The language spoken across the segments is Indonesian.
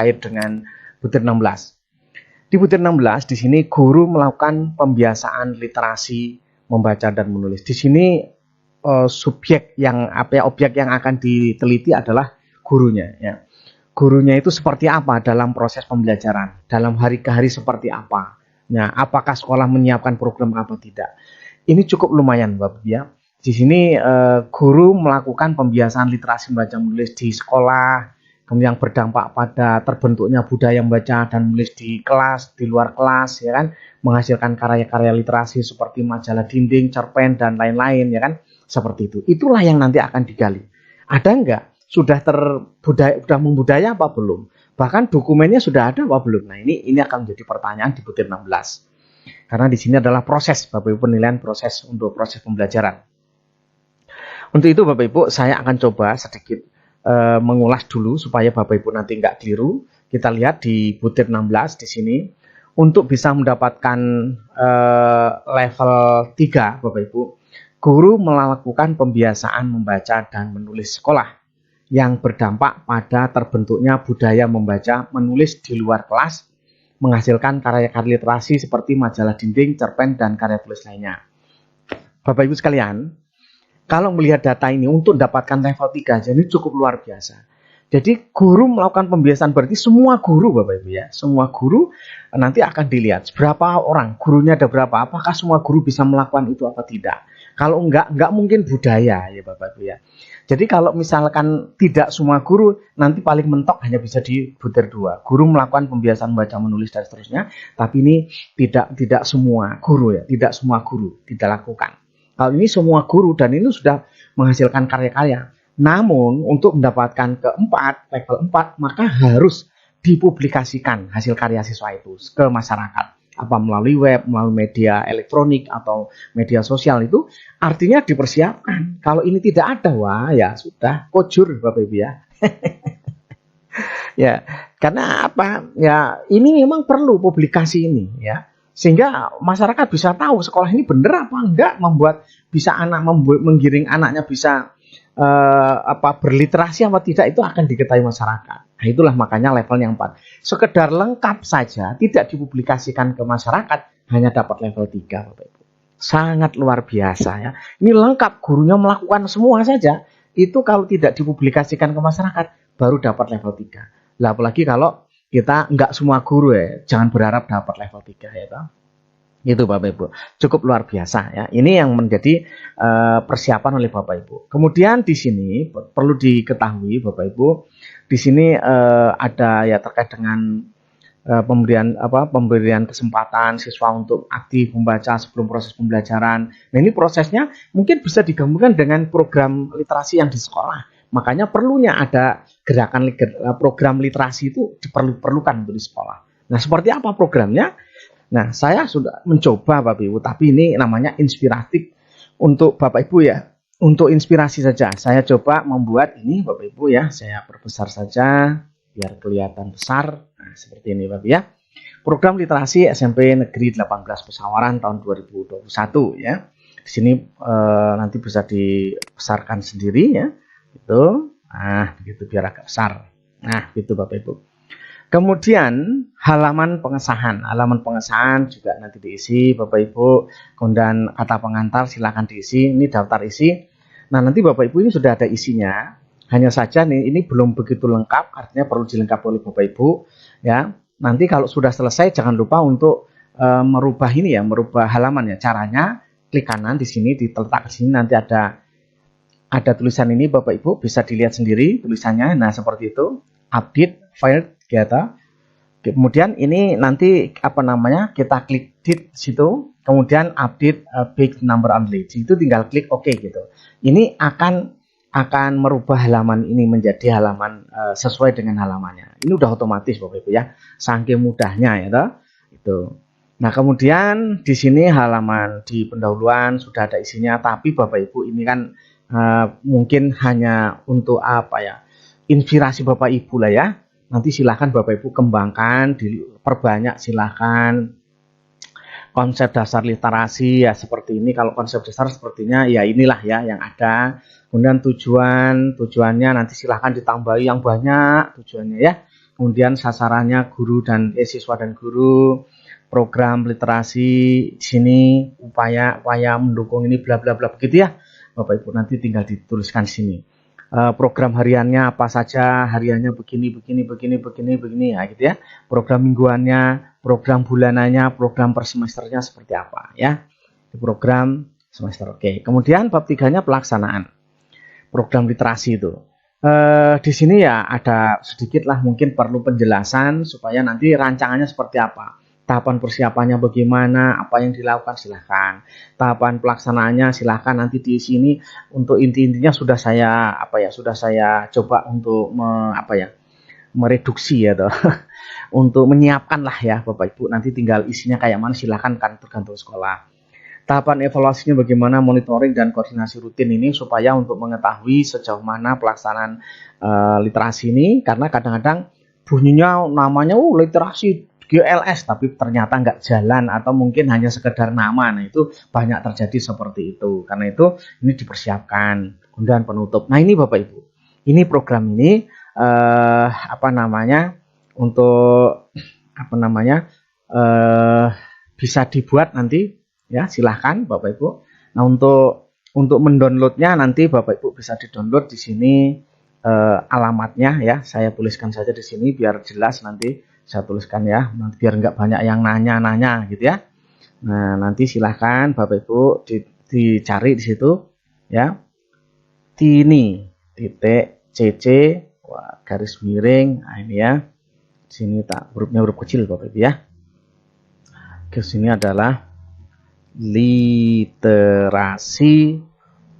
terkait dengan butir 16. Di butir 16 di sini guru melakukan pembiasaan literasi membaca dan menulis. Di sini objek yang akan diteliti adalah gurunya ya. Gurunya itu seperti apa dalam proses pembelajaran, dalam hari ke hari seperti apa. Nah, apakah sekolah menyiapkan program apa tidak. Ini cukup lumayan Bapak ya. Di sini guru melakukan pembiasaan literasi membaca menulis di sekolah, kemudian berdampak pada terbentuknya budaya membaca dan menulis di kelas, di luar kelas, ya kan, menghasilkan karya-karya literasi seperti majalah dinding, cerpen dan lain-lain, ya kan, seperti itu. Itulah yang nanti akan digali. Ada enggak? Sudah membudaya apa belum? Bahkan dokumennya sudah ada apa belum? Nah, ini akan menjadi pertanyaan di butir 16. Karena di sini adalah proses, Bapak Ibu, penilaian proses untuk proses pembelajaran. Untuk itu Bapak Ibu, saya akan coba sedikit mengulas dulu supaya Bapak Ibu nanti nggak keliru. Kita lihat di butir 16 di sini. Untuk bisa mendapatkan level 3 Bapak Ibu, guru melakukan pembiasaan membaca dan menulis sekolah yang berdampak pada terbentuknya budaya membaca menulis di luar kelas, menghasilkan karya-karya literasi seperti majalah dinding, cerpen, dan karya tulis lainnya. Bapak Ibu sekalian, kalau melihat data ini untuk mendapatkan level 3, jadi cukup luar biasa. Jadi guru melakukan pembiasaan berarti semua guru Bapak Ibu ya. Semua guru nanti akan dilihat berapa orang, gurunya ada berapa, apakah semua guru bisa melakukan itu apa tidak. Kalau enggak mungkin budaya ya Bapak Ibu ya. Jadi kalau misalkan tidak semua guru, nanti paling mentok hanya bisa di butir 2. Guru melakukan pembiasaan membaca menulis dan seterusnya, tapi ini tidak semua guru ya, tidak semua guru tidak lakukan. Kalau ini semua guru dan ini sudah menghasilkan karya-karya. Namun untuk mendapatkan level 4, maka harus dipublikasikan hasil karya siswa itu ke masyarakat. Apa melalui web, melalui media elektronik atau media sosial itu artinya dipersiapkan. Kalau ini tidak ada, wah ya sudah kojur Bapak Ibu ya. Ya, karena apa? Ya, ini memang perlu publikasi ini ya. Sehingga masyarakat bisa tahu sekolah ini benar apa enggak, membuat bisa menggiring anaknya bisa berliterasi apa tidak, itu akan diketahui masyarakat. Nah, itulah makanya level yang 4. Sekedar lengkap saja tidak dipublikasikan ke masyarakat hanya dapat level 3 Bapak Ibu. Sangat luar biasa ya. Ini lengkap, gurunya melakukan semua saja. Itu kalau tidak dipublikasikan ke masyarakat baru dapat level 3. Lah apalagi kalau kita enggak semua guru ya, jangan berharap dapat level 3 ya toh. Itu Bapak Ibu, cukup luar biasa ya. Ini yang menjadi persiapan oleh Bapak Ibu. Kemudian di sini perlu diketahui Bapak Ibu, di sini ada ya terkait dengan pemberian kesempatan siswa untuk aktif membaca sebelum proses pembelajaran. Nah, ini prosesnya mungkin bisa digabungkan dengan program literasi yang di sekolah. Makanya perlunya ada gerakan program literasi itu diperlukan untuk di sekolah. Nah, seperti apa programnya? Nah, saya sudah mencoba Bapak Ibu, tapi ini namanya inspiratif untuk Bapak Ibu ya. Untuk inspirasi saja, saya coba membuat ini Bapak Ibu ya. Saya perbesar saja biar kelihatan besar. Nah, seperti ini Bapak ya. Program literasi SMP Negeri 18 Pesawaran tahun 2021 ya. Di sini nanti bisa dibesarkan sendiri ya. Gitu. Nah, begitu biar agak besar. Nah, gitu Bapak Ibu. Kemudian halaman pengesahan juga nanti diisi Bapak Ibu. Kemudian kata pengantar silakan diisi. Ini daftar isi. Nah, nanti Bapak Ibu ini sudah ada isinya. Hanya saja nih ini belum begitu lengkap, artinya perlu dilengkapi oleh Bapak Ibu ya. Nanti kalau sudah selesai jangan lupa untuk merubah ini ya, merubah halamannya. Caranya klik kanan di sini, diletak di sini nanti ada tulisan ini Bapak Ibu bisa dilihat sendiri tulisannya. Nah, seperti itu. Update file data. Kemudian ini nanti kita klik di situ, kemudian update big number only. Itu tinggal klik OK gitu. Ini akan merubah halaman ini menjadi halaman sesuai dengan halamannya. Ini udah otomatis Bapak Ibu ya. Saking mudahnya ya toh. Itu. Nah, kemudian di sini halaman di pendahuluan sudah ada isinya, tapi Bapak Ibu ini kan mungkin hanya untuk inspirasi Bapak Ibu lah ya. Nanti silahkan Bapak Ibu kembangkan, diperbanyak silahkan. Konsep dasar literasi ya seperti ini. Kalau konsep dasar sepertinya ya inilah ya yang ada. Kemudian tujuannya nanti silahkan ditambahi yang banyak tujuannya ya. kemudian sasarannya guru dan siswa dan guru, program literasi di sini, upaya mendukung ini bla bla bla begitu ya. Bapak Ibu nanti tinggal dituliskan di sini. Program hariannya apa saja, hariannya begini ya gitu ya. Program mingguannya, program bulanannya, program per semesternya seperti apa ya. Di program semester. Oke. Kemudian bab 3-nya pelaksanaan program literasi itu. Di sini ya ada sedikit lah mungkin perlu penjelasan supaya nanti rancangannya seperti apa. Tahapan persiapannya bagaimana, apa yang dilakukan silahkan. Tahapan pelaksanaannya silahkan nanti di sini untuk inti-intinya sudah saya coba untuk mereduksi ya toh. Untuk menyiapkan lah ya Bapak Ibu, nanti tinggal isinya kayak mana silahkan kan tergantung sekolah. Tahapan evaluasinya bagaimana, monitoring dan koordinasi rutin ini supaya untuk mengetahui sejauh mana pelaksanaan literasi ini, karena kadang-kadang bunyinya namanya literasi GLS tapi ternyata nggak jalan atau mungkin hanya sekedar nama. Nah itu banyak terjadi seperti itu. Karena itu ini dipersiapkan. Kemudian penutup. Nah ini Bapak Ibu, ini program ini bisa dibuat nanti ya, silahkan Bapak Ibu. Nah untuk mendownloadnya nanti Bapak Ibu bisa didownload di sini alamatnya ya. Saya tuliskan saja di sini biar jelas nanti. Saya tuliskan ya, nanti biar nggak banyak yang nanya-nanya gitu ya. Nah nanti silahkan Bapak Ibu dicari di situ ya. Tini.cc garis miring. Nah ini ya. Sini tak hurufnya huruf kecil Bapak Ibu ya. Ke sini adalah literasi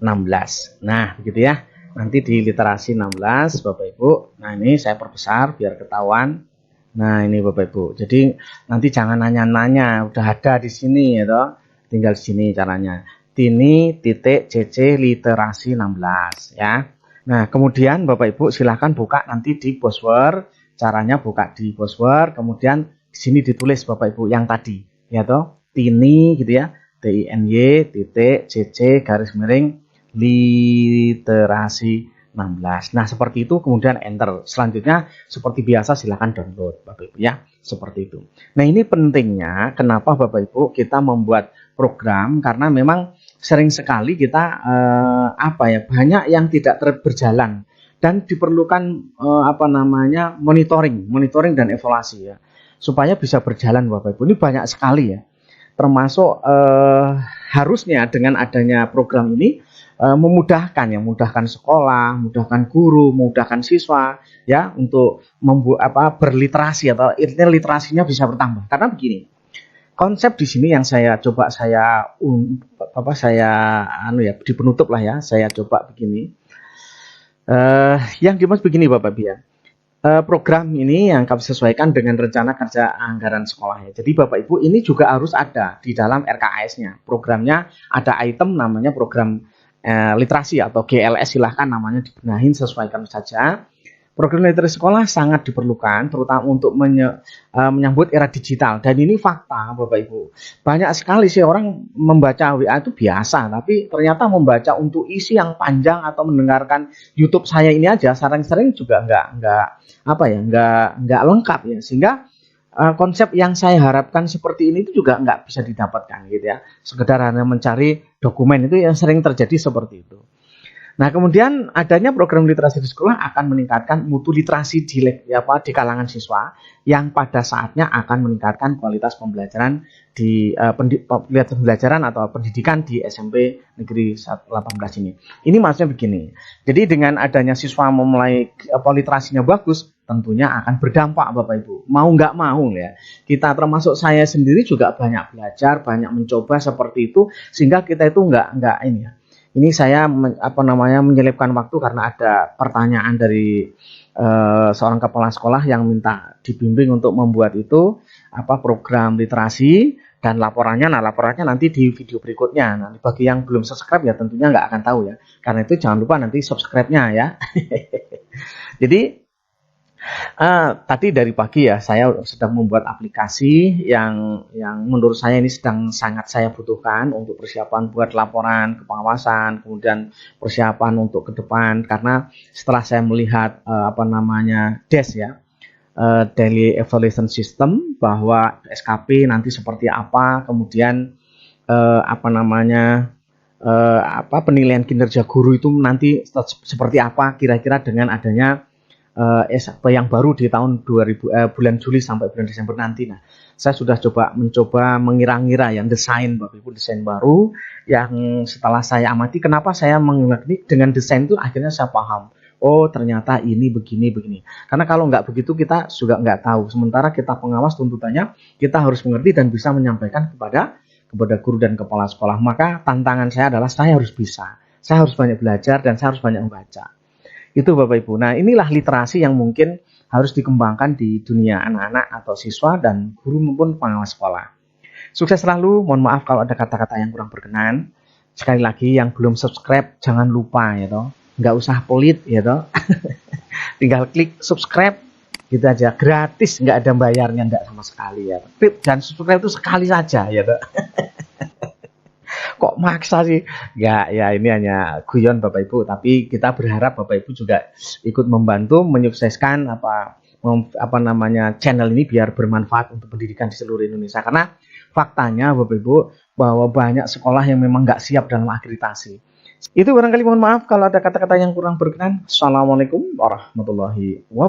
16. Nah begitu ya. Nanti di literasi 16 Bapak Ibu. Nah ini saya perbesar biar ketahuan. Nah ini Bapak Ibu, jadi nanti jangan nanya-nanya, udah ada di sini ya toh, tinggal di sini caranya. Tini.cc literasi 16 ya. Nah kemudian Bapak Ibu silahkan buka nanti di browser, caranya buka di browser, kemudian di sini ditulis Bapak Ibu yang tadi ya toh, tini gitu ya, TINY.cc garis miring literasi 16. Nah seperti itu, kemudian enter. Selanjutnya seperti biasa silahkan download Bapak Ibu ya, seperti itu. Nah ini pentingnya kenapa Bapak Ibu kita membuat program, karena memang sering sekali kita banyak yang tidak berjalan dan diperlukan monitoring dan evaluasi ya, supaya bisa berjalan Bapak Ibu. Ini banyak sekali ya, termasuk harusnya dengan adanya program ini memudahkan sekolah, memudahkan guru, memudahkan siswa ya untuk berliterasi atau literasinya bisa bertambah. Karena begini, konsep di sini yang saya coba di penutup lah ya, saya coba begini. Yang dimaksud begini Bapak Ibu ya. Program ini yang kami sesuaikan dengan rencana kerja anggaran sekolah ya. Jadi Bapak Ibu ini juga harus ada di dalam RKAS-nya. Programnya ada item namanya program literasi atau GLS, silahkan namanya dibenahin, sesuaikan saja. Program literasi sekolah sangat diperlukan terutama untuk menyambut era digital, dan ini fakta Bapak Ibu. Banyak sekali sih orang membaca WA itu biasa, tapi ternyata membaca untuk isi yang panjang atau mendengarkan YouTube saya ini aja sering-sering juga nggak lengkap ya, sehingga konsep yang saya harapkan seperti ini itu juga nggak bisa didapatkan gitu ya. Sekedar hanya mencari dokumen itu yang sering terjadi seperti itu. Nah kemudian adanya program literasi di sekolah akan meningkatkan mutu literasi di kalangan siswa, yang pada saatnya akan meningkatkan kualitas pembelajaran di pembelajaran atau pendidikan di SMP Negeri 18 ini. Ini maksudnya begini. Jadi dengan adanya siswa memulai literasinya bagus, tentunya akan berdampak Bapak Ibu. Mau nggak mau ya. Kita termasuk saya sendiri juga banyak belajar, banyak mencoba seperti itu, sehingga kita itu nggak ini ya. Ini saya menyelipkan waktu karena ada pertanyaan dari seorang kepala sekolah yang minta dibimbing untuk membuat itu program literasi dan laporannya. Nah laporannya nanti di video berikutnya. Nanti bagi yang belum subscribe ya tentunya nggak akan tahu ya. Karena itu jangan lupa nanti subscribe-nya ya. Jadi tadi dari pagi ya saya sedang membuat aplikasi yang menurut saya ini sedang sangat saya butuhkan untuk persiapan buat laporan kepengawasan, kemudian persiapan untuk ke depan, karena setelah saya melihat DES ya, daily evaluation system, bahwa SKP nanti seperti apa, kemudian penilaian kinerja guru itu nanti seperti apa kira-kira dengan adanya SKP yang baru di tahun bulan Juli sampai bulan Desember nanti. Nah, saya sudah mencoba mengira-ngira yang desain Bapak Ibu, desain baru yang setelah saya amati, kenapa saya mengerti dengan desain itu akhirnya saya paham. Oh, ternyata ini begini. Karena kalau nggak begitu kita juga nggak tahu. Sementara kita pengawas tuntutannya kita harus mengerti dan bisa menyampaikan kepada guru dan kepala sekolah. Maka tantangan saya adalah saya harus bisa. Saya harus banyak belajar dan saya harus banyak membaca. Itu Bapak Ibu. Nah, inilah literasi yang mungkin harus dikembangkan di dunia anak-anak atau siswa dan guru maupun pengawas sekolah. Sukses selalu, mohon maaf kalau ada kata-kata yang kurang berkenan. Sekali lagi, yang belum subscribe jangan lupa ya toh. Nggak usah pelit ya toh. Tinggal klik subscribe gitu aja, gratis, nggak ada bayarnya, nggak sama sekali ya. Dan subscribe itu sekali saja ya toh. Kok maksa sih? Ya ini hanya guyon Bapak Ibu, tapi kita berharap Bapak Ibu juga ikut membantu menyukseskan channel ini biar bermanfaat untuk pendidikan di seluruh Indonesia. Karena faktanya Bapak Ibu bahwa banyak sekolah yang memang nggak siap dalam akreditasi. Itu barangkali, mohon maaf kalau ada kata-kata yang kurang berkenan. Assalamualaikum warahmatullahi wabarakatuh.